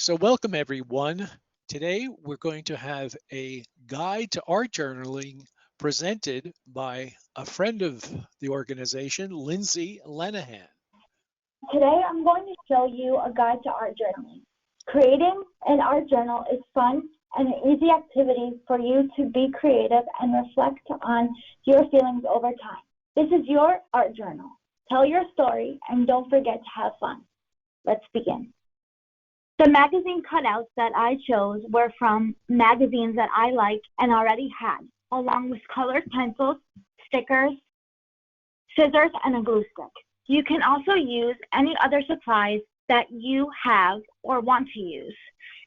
So welcome everyone. Today we're going to have a guide to art journaling presented by a friend of the organization, Lindsay Lenahan. Today I'm going to show you a guide to art journaling. Creating an art journal is fun and an easy activity for you to be creative and reflect on your feelings over time. This is your art journal. Tell your story and don't forget to have fun. Let's begin. The magazine cutouts that I chose were from magazines that I liked and already had, along with colored pencils, stickers, scissors, and a glue stick. You can also use any other supplies that you have or want to use.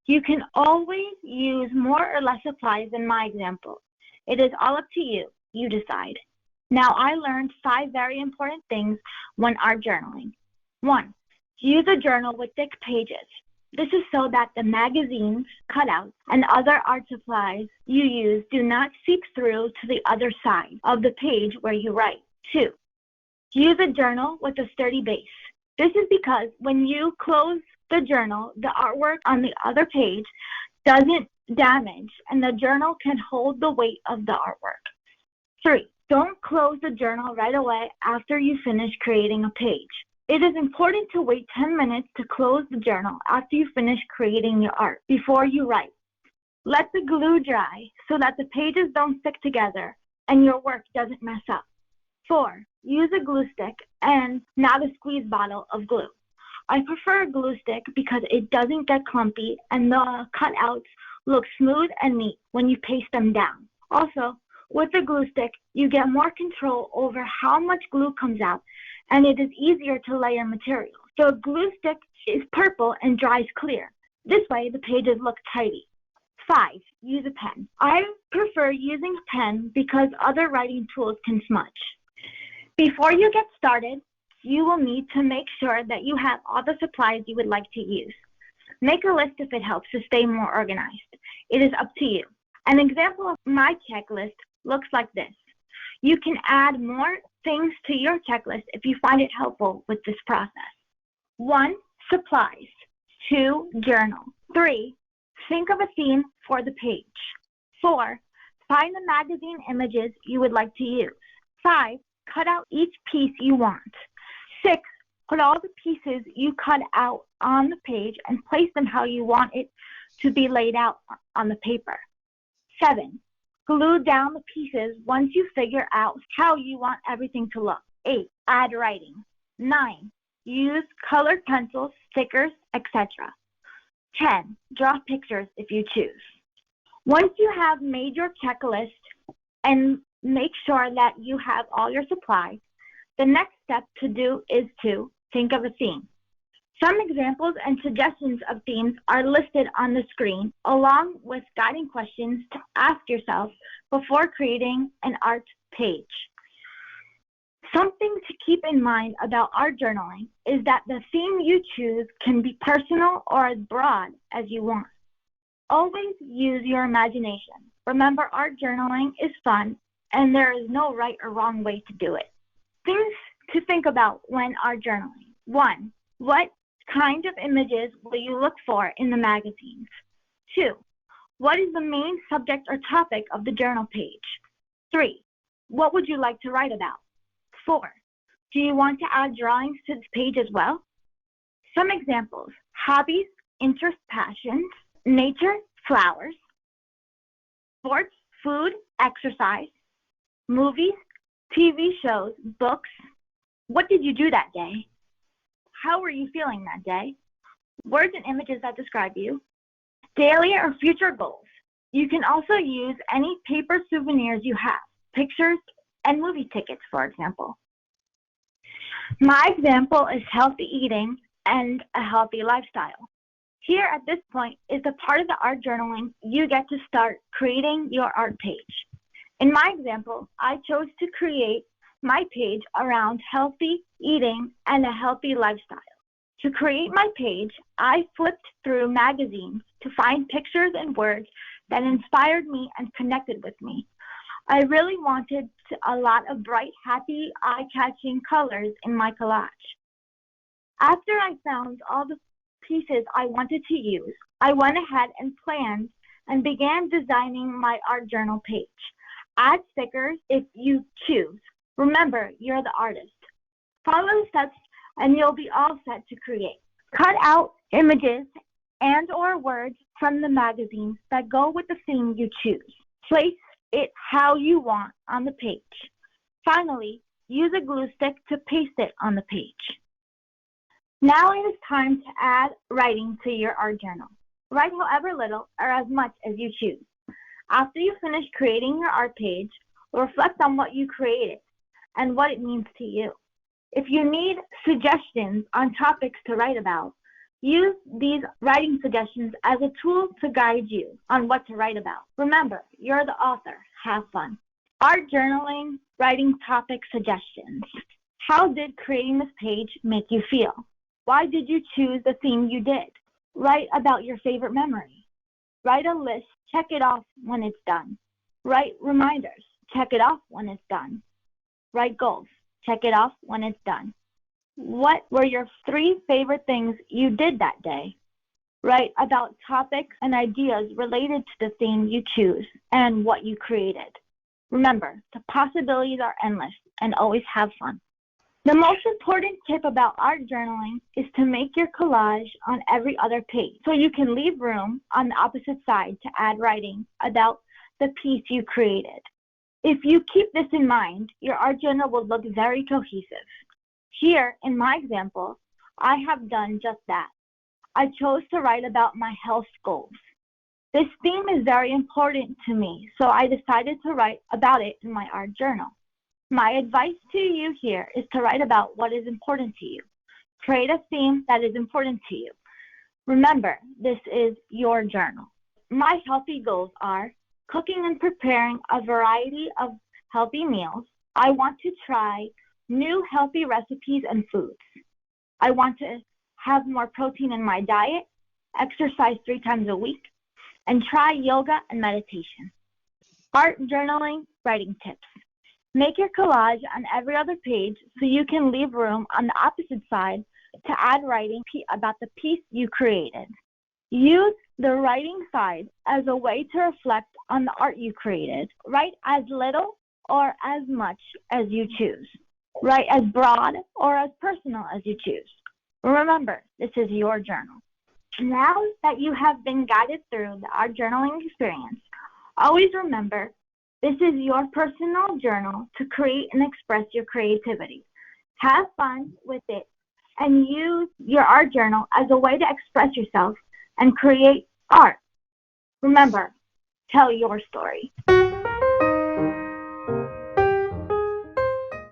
You can always use more or less supplies in my example. It is all up to you. You decide. Now, I learned 5 very important things when art journaling. 1. Use a journal with thick pages. This is so that the magazines, cutouts, and other art supplies you use do not seep through to the other side of the page where you write. 2. Use a journal with a sturdy base. This is because when you close the journal, the artwork on the other page doesn't damage and the journal can hold the weight of the artwork. 3. Don't close the journal right away after you finish creating a page. It is important to wait 10 minutes to close the journal after you finish creating your art before you write. Let the glue dry so that the pages don't stick together and your work doesn't mess up. 4. Use a glue stick and not a squeeze bottle of glue. I prefer a glue stick because it doesn't get clumpy and the cutouts look smooth and neat when you paste them down. Also, with a glue stick, you get more control over how much glue comes out and it is easier to layer material. So a glue stick is purple and dries clear. This way, the pages look tidy. 5. Use a pen. I prefer using a pen because other writing tools can smudge. Before you get started, you will need to make sure that you have all the supplies you would like to use. Make a list if it helps to stay more organized. It is up to you. An example of my checklist looks like this. You can add more things to your checklist if you find it helpful with this process. 1. Supplies. 2. Journal. 3. Think of a theme for the page. 4. Find the magazine images you would like to use. 5. Cut out each piece you want. 6. Put all the pieces you cut out on the page and place them how you want it to be laid out on the paper. 7. Glue down the pieces once you figure out how you want everything to look. 8. Add writing. 9. Use colored pencils, stickers, etc. 10. Draw pictures if you choose. Once you have made your checklist and make sure that you have all your supplies, the next step to do is to think of a theme. Some examples and suggestions of themes are listed on the screen, along with guiding questions to ask yourself before creating an art page. Something to keep in mind about art journaling is that the theme you choose can be personal or as broad as you want. Always use your imagination. Remember, art journaling is fun, and there is no right or wrong way to do it. Things to think about when art journaling. 1. What kind of images will you look for in the magazines? 2. What is the main subject or topic of the journal page? 3. What would you like to write about? 4. Do you want to add drawings to this page as well? Some examples: hobbies, interests, passions, nature, flowers, sports, food, exercise, movies, TV shows, books. What did you do that day? How were you feeling that day? Words and images that describe you. Daily or future goals. You can also use any paper souvenirs you have, pictures, and movie tickets, for example. My example is healthy eating and a healthy lifestyle. Here at this point is the part of the art journaling you get to start creating your art page. In my example, I chose to create my page around healthy eating and a healthy lifestyle. To create my page, I flipped through magazines to find pictures and words that inspired me and connected with me. I really wanted a lot of bright, happy, eye-catching colors in my collage. After I found all the pieces I wanted to use, I went ahead and planned and began designing my art journal page. Add stickers if you choose. Remember, you're the artist. Follow the steps and you'll be all set to create. Cut out images and/or words from the magazine that go with the theme you choose. Place it how you want on the page. Finally, use a glue stick to paste it on the page. Now it is time to add writing to your art journal. Write however little or as much as you choose. After you finish creating your art page, reflect on what you created and what it means to you. If you need suggestions on topics to write about, use these writing suggestions as a tool to guide you on what to write about. Remember, you're the author. Have fun. Art journaling, writing topic suggestions. How did creating this page make you feel? Why did you choose the theme you did? Write about your favorite memory. Write a list, check it off when it's done. Write reminders, check it off when it's done. Write goals, check it off when it's done. What were your 3 favorite things you did that day? Write about topics and ideas related to the theme you choose and what you created. Remember, the possibilities are endless and always have fun. The most important tip about art journaling is to make your collage on every other page so you can leave room on the opposite side to add writing about the piece you created. If you keep this in mind, your art journal will look very cohesive. Here, in my example, I have done just that. I chose to write about my health goals. This theme is very important to me, so I decided to write about it in my art journal. My advice to you here is to write about what is important to you. Create a theme that is important to you. Remember, this is your journal. My healthy goals are cooking and preparing a variety of healthy meals. I want to try new healthy recipes and foods. I want to have more protein in my diet, exercise 3 times a week, and try yoga and meditation. Art journaling writing tips. Make your collage on every other page so you can leave room on the opposite side to add writing about the piece you created. Use the writing side as a way to reflect on the art you created. Write as little or as much as you choose. Write as broad or as personal as you choose. Remember, this is your journal. Now that you have been guided through the art journaling experience, always remember, this is your personal journal to create and express your creativity. Have fun with it and use your art journal as a way to express yourself and create art. Remember, tell your story.